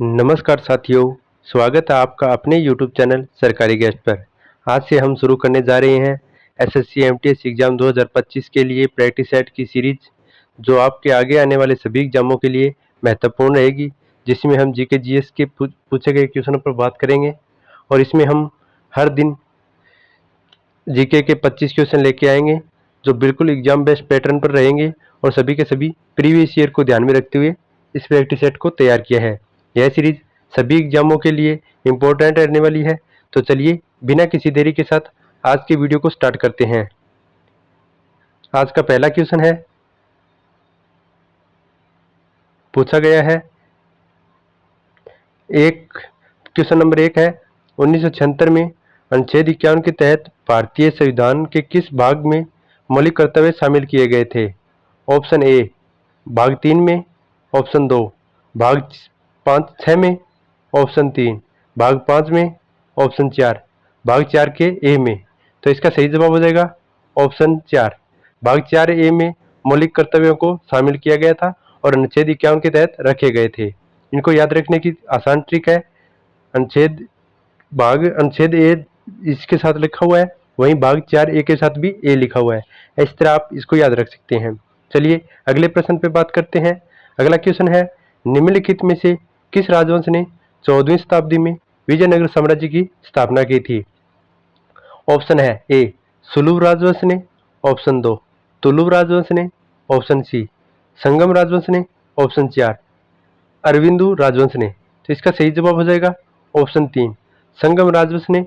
नमस्कार साथियों, स्वागत है आपका अपने YouTube चैनल सरकारी गेस्ट पर। आज से हम शुरू करने जा रहे हैं एसएससी एमटीएस एग्ज़ाम 2025 के लिए प्रैक्टिस सेट की सीरीज, जो आपके आगे आने वाले सभी एग्जामों के लिए महत्वपूर्ण रहेगी, जिसमें हम जीके जीएस के पूछे गए क्वेश्चनों पर बात करेंगे। और इसमें हम हर दिन जीके के 25 क्वेश्चन लेके आएंगे, जो बिल्कुल एग्जाम बेस्ड पैटर्न पर रहेंगे और सभी के सभी प्रीवियस ईयर को ध्यान में रखते हुए इस प्रैक्टिस सेट को तैयार किया है। यह सीरीज सभी एग्जामों के लिए इम्पोर्टेंट रहने वाली है। तो चलिए बिना किसी देरी के साथ आज की वीडियो को स्टार्ट करते हैं। आज का पहला क्वेश्चन है, पूछा गया है क्वेश्चन नंबर 1 है, 1976 में अनुच्छेद 51 के तहत भारतीय संविधान के किस भाग में मौलिक कर्तव्य शामिल किए गए थे? ऑप्शन ए भाग 3 में, ऑप्शन 2 भाग 6 में, ऑप्शन 3 भाग 5 में, ऑप्शन 4 भाग 4 के ए में। तो इसका सही जवाब हो जाएगा ऑप्शन 4। भाग 4 ए में मौलिक कर्तव्यों को शामिल किया गया था और अनुच्छेद 51 के तहत रखे गए थे। इनको याद रखने की आसान ट्रिक है, अनुच्छेद ए इसके साथ लिखा हुआ है, वहीं भाग 4 ए के साथ भी ए लिखा हुआ है। इस तरह आप इसको याद रख सकते हैं। चलिए अगले प्रश्न पे बात करते हैं। अगला क्वेश्चन है, निम्नलिखित में से किस राजवंश ने 14वीं शताब्दी में विजयनगर साम्राज्य की स्थापना की थी? ऑप्शन है ए सुलभ राजवंश ने, ऑप्शन 2 तुलुव राजवंश ने, ऑप्शन सी संगम राजवंश ने, ऑप्शन 4 अरविंदु राजवंश ने। तो इसका सही जवाब हो जाएगा ऑप्शन 3 संगम राजवंश ने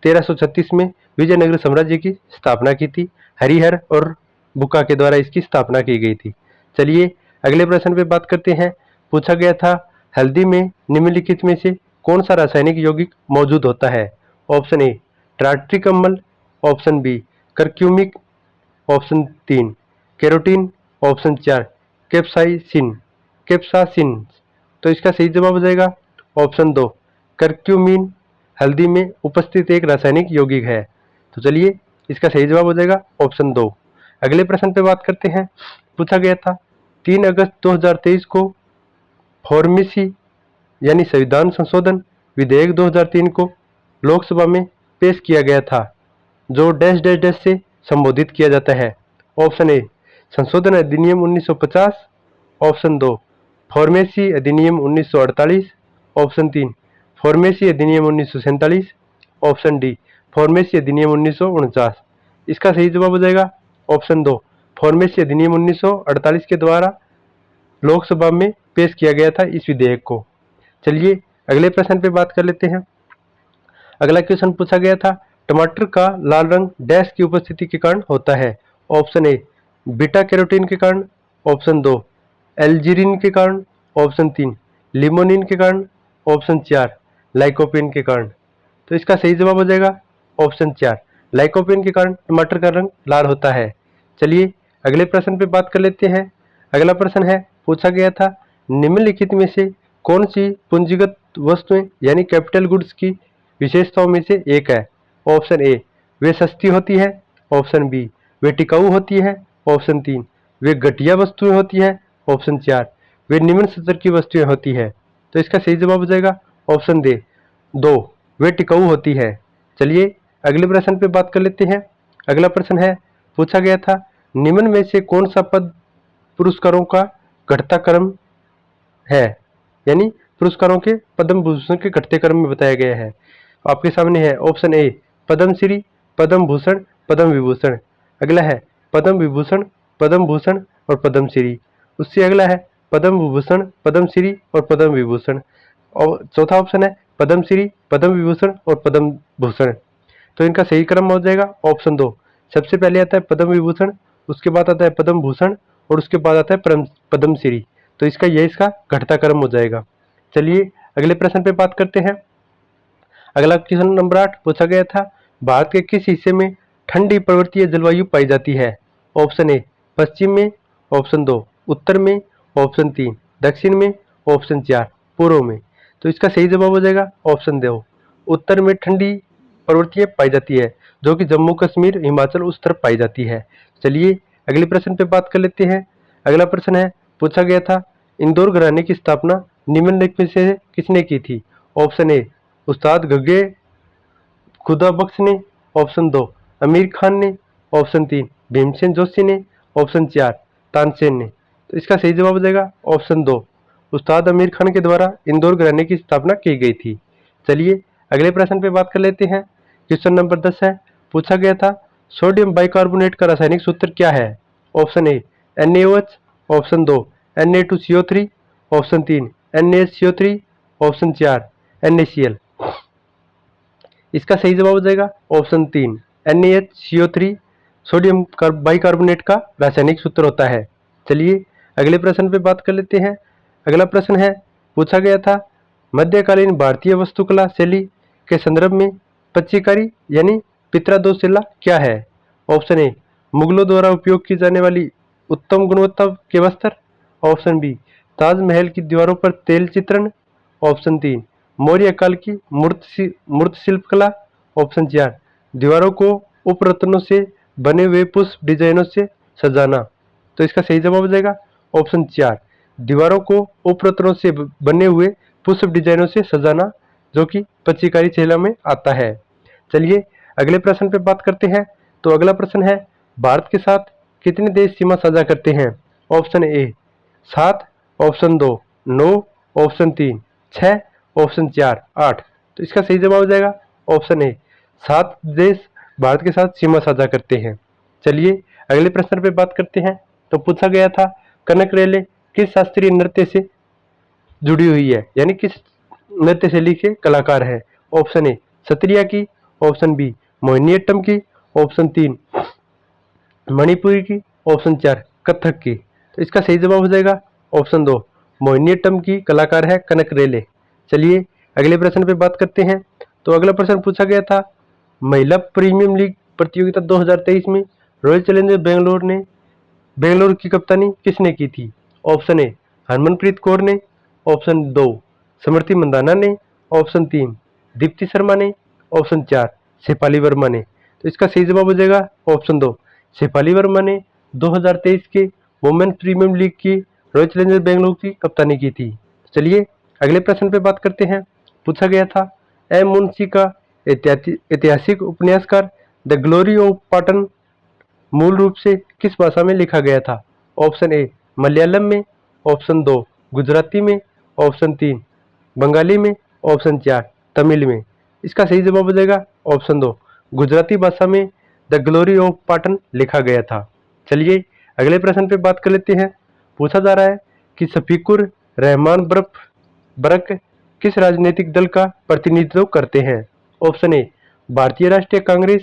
1336 में विजयनगर साम्राज्य की स्थापना की थी। हरिहर और बुका के द्वारा इसकी स्थापना की गई थी। चलिए अगले प्रश्न पे बात करते हैं। पूछा गया था, हल्दी में निम्नलिखित में से कौन सा रासायनिक यौगिक मौजूद होता है? ऑप्शन ए टार्ट्रिक अम्ल, option B curcumic, option 3 carotene, option 4 capsaicin. तो इसका सही जवाब हो जाएगा ऑप्शन 2 करक्यूमिन हल्दी में उपस्थित एक रासायनिक यौगिक है। तो चलिए इसका सही जवाब हो जाएगा ऑप्शन 2। अगले प्रश्न पे बात करते हैं। पूछा गया था, 3 अगस्त 2023 को फॉर्मेसी यानी संविधान संशोधन विधेयक 2003 को लोकसभा में पेश किया गया था, जो डैश डैश डैश से संबोधित किया जाता है। ऑप्शन ए संशोधन अधिनियम 1950, ऑप्शन 2 फॉर्मेसी अधिनियम 1948, ऑप्शन 3 फॉर्मेसी अधिनियम 1947, ऑप्शन डी फॉर्मेसी अधिनियम 1949। इसका सही जवाब हो जाएगा ऑप्शन 2 फॉर्मेसी अधिनियम 1948 के द्वारा लोकसभा में पेश किया गया था इस विधेयक को। चलिए अगले प्रश्न पे बात कर लेते हैं। अगला क्वेश्चन पूछा गया था, टमाटर का लाल रंग डैश की उपस्थिति के कारण होता है? ऑप्शन ए बीटा कैरोटीन के कारण, ऑप्शन 2 एल्जीरिन के कारण, ऑप्शन 3 लिमोनिन के कारण, ऑप्शन 4 लाइकोपेन के कारण। तो इसका सही जवाब हो जाएगा ऑप्शन 4 लाइकोपेन के कारण टमाटर का रंग लाल होता है। चलिए अगले प्रश्न पे बात कर लेते हैं। अगला प्रश्न है, पूछा गया था, निम्नलिखित में से कौन सी पूंजीगत वस्तुएं यानी कैपिटल गुड्स की विशेषताओं में से एक है? ऑप्शन ए वे सस्ती होती है, ऑप्शन बी वे टिकाऊ होती है, ऑप्शन 3 वे घटिया वस्तुएं होती है, ऑप्शन 4 वे निम्न स्तर की वस्तुएं होती है। तो इसका सही जवाब हो जाएगा ऑप्शन दे 2 वे टिकाऊ होती है। चलिए अगले प्रश्न पे बात कर लेते हैं। अगला प्रश्न है, पूछा गया था, निम्न में से कौन सा पद पुरस्कारों का घटता क्रम है, यानी पुरस्कारों के पद्म भूषण के घटते क्रम में बताया गया है। आपके सामने है ऑप्शन ए पद्मश्री, पद्म भूषण, पद्म विभूषण। अगला है पद्म विभूषण, पद्म भूषण और पद्मश्री। उससे अगला है पद्म विभूषण, पद्मश्री और पद्म विभूषण। और चौथा ऑप्शन है पद्मश्री, पद्म विभूषण और पद्म भूषण। तो इनका सही क्रम हो जाएगा ऑप्शन 2। सबसे पहले आता है पद्म विभूषण, उसके बाद आता है पद्म भूषण और उसके बाद आता है पद्मश्री। तो इसका घटता क्रम हो जाएगा। चलिए अगले प्रश्न पे बात करते हैं। अगला क्वेश्चन नंबर 8 पूछा गया था, भारत के किस हिस्से में ठंडी पर्वतीय जलवायु पाई जाती है? ऑप्शन ए पश्चिम में, ऑप्शन 2 उत्तर में, ऑप्शन 3 दक्षिण में, ऑप्शन 4 पूर्व में। तो इसका सही जवाब हो जाएगा ऑप्शन 2 उत्तर में ठंडी पर्वतीय पाई जाती है, जो कि जम्मू कश्मीर हिमाचल उस तरफ पाई जाती है। चलिए अगले प्रश्न पे बात कर लेते हैं। अगला प्रश्न है, पूछा गया था, इंदौर घराने की स्थापना निम्नलिखित में से किसने की थी? ऑप्शन ए उस्ताद गगे खुदा बख्श ने, ऑप्शन 2 आमिर खान ने, ऑप्शन 3 भीमसेन जोशी ने, ऑप्शन 4 तानसेन ने। तो इसका सही जवाब हो जाएगा ऑप्शन 2 उस्ताद आमिर खान के द्वारा इंदौर घराने की स्थापना की गई थी। चलिए अगले प्रश्न पे बात कर लेते हैं। क्वेश्चन नंबर 10 है, पूछा गया था सोडियम बाइकार्बोनेट का रासायनिक सूत्र क्या है? ऑप्शन ए NaOH, option 2 Na2CO3, option 3 NaCO3, option 4 NaCl। इसका सही जवाब हो जाएगा ऑप्शन 3 NaCO3 सोडियम बाइकार्बोनेट का रासायनिक सूत्र होता है। चलिए अगले प्रश्न पे बात कर लेते हैं। अगला प्रश्न है, पूछा गया था मध्यकालीन भारतीय वास्तुकला शैली के संदर्भ में पच्चीकारी यानी पितरादोशिला क्या है? ऑप्शन ए मुगलों द्वारा उपयोग की जाने वाली उत्तम गुणवत्ता के वस्त्र, ऑप्शन बी ताजमहल की दीवारों पर तेल चित्रण, ऑप्शन 3 मौर्य काल की मूर्त शिल्पकला, ऑप्शन 4 दीवारों को उपरत्नों से बने हुए पुष्प डिजाइनों से सजाना। तो इसका सही जवाब हो जाएगा ऑप्शन 4 दीवारों को उपरत्नों से बने हुए पुष्प डिजाइनों से सजाना, जो कि पच्चीकारी शैली में आता है। चलिए अगले प्रश्न पे बात करते हैं। तो अगला प्रश्न है, भारत के साथ कितने देश सीमा साझा करते हैं? Option A 7, option 2 9, option 3 6, option 4 8। तो इसका सही जवाब हो जाएगा ऑप्शन ए 7 देश भारत के साथ सीमा साझा करते हैं। चलिए अगले प्रश्न पे बात करते हैं। तो पूछा गया था कनक रेले किस शास्त्रीय नृत्य से जुड़ी हुई है, यानी किस नृत्य शैली के कलाकार है? ऑप्शन ए सत्रिया की, ऑप्शन बी मोहिनीअट्टम की, ऑप्शन 3 मणिपुरी की, ऑप्शन 4 कथक की। तो इसका सही जवाब हो जाएगा ऑप्शन 2 मोहिनीअट्टम की कलाकार है कनक रेले। चलिए अगले प्रश्न पे बात करते हैं। तो अगला प्रश्न पूछा गया था महिला प्रीमियम लीग प्रतियोगिता 2023 में रॉयल चैलेंजर बेंगलोर की कप्तानी किसने की थी? ऑप्शन ए हरमनप्रीत कौर ने, ऑप्शन 2 स्मृति मंदाना ने, ऑप्शन 3 दीप्ति शर्मा ने, ऑप्शन 4 शेफाली वर्मा ने। तो इसका सही जवाब हो जाएगा ऑप्शन 2 शेफाली वर्मा ने 2023 के वुमेन्स प्रीमियम लीग की रॉयल चैलेंजर बेंगलोर की कप्तानी की थी। चलिए अगले प्रश्न पे बात करते हैं। पूछा गया था एम मुंशी का ऐतिहासिक उपन्यासकार द ग्लोरी ऑफ पाटन मूल रूप से किस भाषा में लिखा गया था? ऑप्शन ए मलयालम में, ऑप्शन 2 गुजराती में, ऑप्शन 3 बंगाली में, ऑप्शन 4 तमिल में। इसका सही जवाब हो जाएगा ऑप्शन 2 गुजराती भाषा में द ग्लोरी ऑफ पाटन लिखा गया था। चलिए अगले प्रश्न पे बात कर लेते हैं। पूछा जा रहा है कि शफीकुर रहमान बरक किस राजनीतिक दल का प्रतिनिधित्व करते हैं? ऑप्शन ए भारतीय राष्ट्रीय Congress,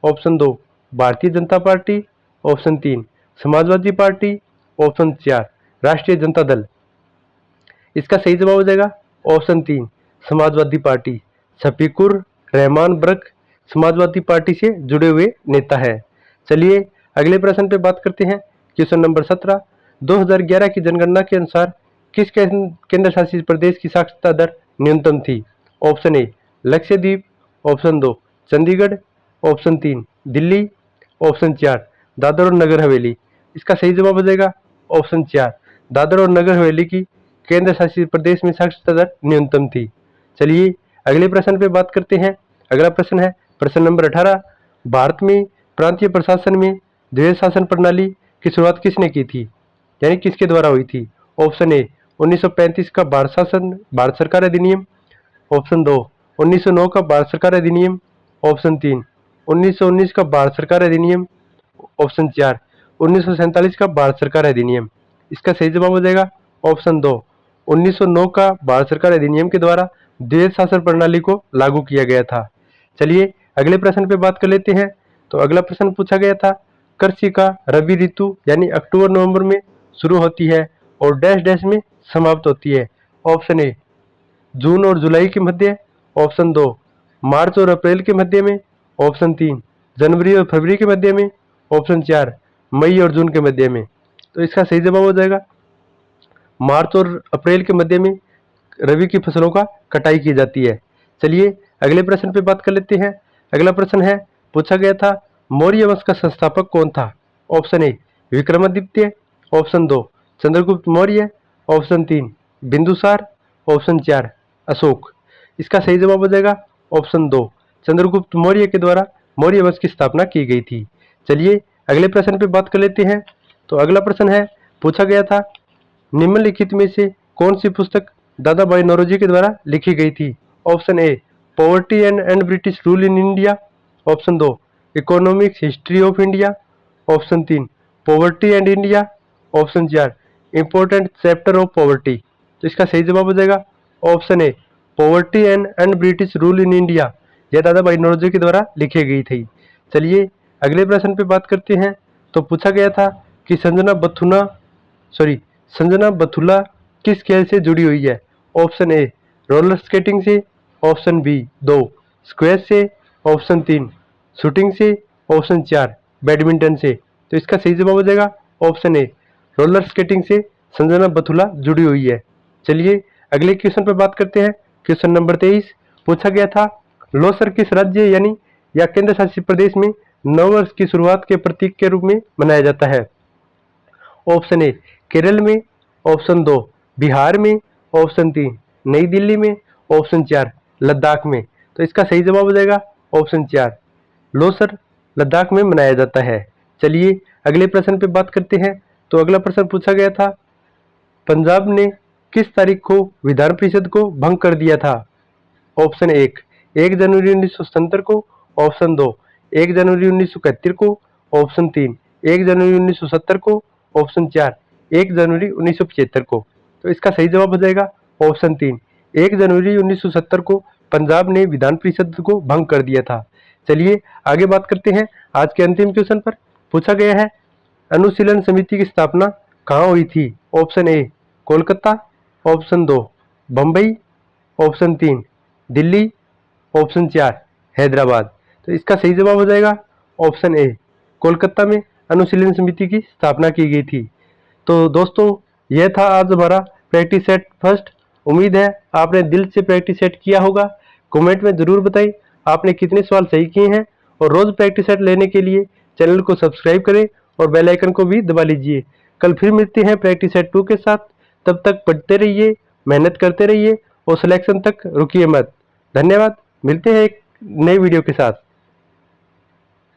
option 2 Bharatiya Janata party, option 3 Samajwadi party, option 4 राष्ट्रीय जनता दल। इसका सही जवाब हो जाएगा ऑप्शन 3 समाजवादी पार्टी। शफीकुर रहमान बरक समाजवादी पार्टी से जुड़े हुए नेता है। चलिए अगले प्रश्न पे बात करते हैं। क्वेश्चन नंबर 17, 2011 की जनगणना के अनुसार किस केंद्र शासित प्रदेश की साक्षरता दर न्यूनतम थी? Option A Lakshadweep, option 2 Chandigarh, option 3 Delhi, option 4 Dadar और नगर हवेली। इसका सही जवाब हो जाएगा ऑप्शन 4 दादर और नगर हवेली की केंद्र शासित प्रदेश में साक्षरता दर न्यूनतम थी। चलिए अगले प्रश्न पे बात करते हैं। अगला प्रश्न है प्रश्न नंबर 18, भारत में प्रांतीय प्रशासन में द्वैध शासन प्रणाली की शुरुआत किसने की थी, यानी किसके द्वारा हुई थी? ऑप्शन ए 1935 का भारत सरकार अधिनियम, ऑप्शन 2 1909 का भारत सरकार अधिनियम, ऑप्शन 3 1919 का भारत सरकार अधिनियम, ऑप्शन 4 1947 का भारत सरकार अधिनियम। इसका सही जवाब हो जाएगा ऑप्शन 2 1909 का भारत सरकार अधिनियम के द्वारा द्वैध शासन प्रणाली को लागू किया गया था। चलिए अगले प्रश्न पे बात कर लेते हैं। तो अगला प्रश्न पूछा गया था कृषि का रबी ऋतु यानी अक्टूबर नवंबर में शुरू होती है और डैश डैश में समाप्त होती है। ऑप्शन ए जून और जुलाई के मध्य, ऑप्शन 2 मार्च और अप्रैल के मध्य में, ऑप्शन 3 जनवरी और फरवरी के मध्य में, ऑप्शन 4 मई और जून के मध्य में। तो इसका सही जवाब हो जाएगा मार्च और अप्रैल के मध्य में रबी की फसलों का कटाई की जाती है। चलिए अगले प्रश्न पे बात कर लेते हैं। अगला प्रश्न है पूछा गया था मौर्य वंश का संस्थापक कौन था? Option A Vikramaditya, option 2 Chandragupta Maurya, option 3 Bindusara, option 4 Ashoka. इसका सही जवाब हो जाएगा ऑप्शन 2 चंद्रगुप्त मौर्य के द्वारा मौर्य वंश की स्थापना की गई थी। चलिए अगले प्रश्न पे बात कर लेते हैं। तो अगला प्रश्न है, पूछा गया था निम्नलिखित में से कौन सी पुस्तक दादा भाई नौरोजी के द्वारा लिखी गई थी। Option A poverty and British rule in India. Option 2 economics history of India. Option 3 poverty and India. Option 4 important chapter of poverty. तो इसका सही जवाब हो जाएगा option A poverty and British rule in India. यह दादा भाई नौरोजी के द्वारा लिखी गई थी। चलिए अगले प्रश्न पे बात करते हैं। तो पूछा गया था कि संजना बथुला किस खेल से जुड़ी हुई है। ऑप्शन ए रोलर स्केटिंग से। ऑप्शन बी 2 स्क्वैश से। ऑप्शन 3 शूटिंग से। ऑप्शन 4 बैडमिंटन से। तो इसका सही जवाब हो जाएगा ऑप्शन ए रोलर स्केटिंग से संजना बथुला जुड़ी हुई है। चलिए अगले क्वेश्चन पर बात करते हैं। क्वेश्चन नंबर 23 पूछा गया था लोसर किस राज्य यानी या केंद्र शासित प्रदेश में नववर्ष की शुरुआत के प्रतीक के रूप में मनाया जाता है। ऑप्शन ए केरल में। ऑप्शन 2 बिहार में। ऑप्शन 3 नई दिल्ली में। ऑप्शन 4 लद्दाख में। तो इसका सही जवाब हो जाएगा ऑप्शन 4 लोसर लद्दाख में मनाया जाता है। चलिए अगले प्रश्न पे बात करते हैं। तो अगला प्रश्न पूछा गया था पंजाब ने किस तारीख को विधान परिषद को भंग कर दिया था। ऑप्शन 1 जनवरी 1977 को। ऑप्शन 2 1 जनवरी 1971 को। ऑप्शन 3 1 जनवरी 1970 को। ऑप्शन 4 1 जनवरी 1975 को। तो इसका सही जवाब हो जाएगा ऑप्शन 3 1 जनवरी 1970 को पंजाब ने विधान परिषद को भंग कर दिया था। चलिए आगे बात करते हैं आज के अंतिम क्वेश्चन पर। पूछा गया है अनुशीलन समिति की स्थापना कहाँ हुई थी। Option A Kolkata. Option 2 Bombay. Option 3 Delhi. Option 4 Hyderabad. तो इसका सही जवाब हो जाएगा ऑप्शन ए कोलकाता में अनुशीलन समिति की स्थापना की गई थी। तो दोस्तों यह था आज हमारा प्रैक्टिस सेट फर्स्ट। उम्मीद है आपने दिल से प्रैक्टिस सेट किया होगा। कमेंट में जरूर बताइए आपने कितने सवाल सही किए हैं। और रोज प्रैक्टिस सेट लेने के लिए चैनल को सब्सक्राइब करें और बेल आइकन को भी दबा लीजिए। कल फिर मिलते हैं प्रैक्टिस सेट 2 के साथ। तब तक पढ़ते रहिए, मेहनत करते रहिए और सिलेक्शन तक रुकिए मत। धन्यवाद। मिलते हैं एक नए वीडियो के साथ।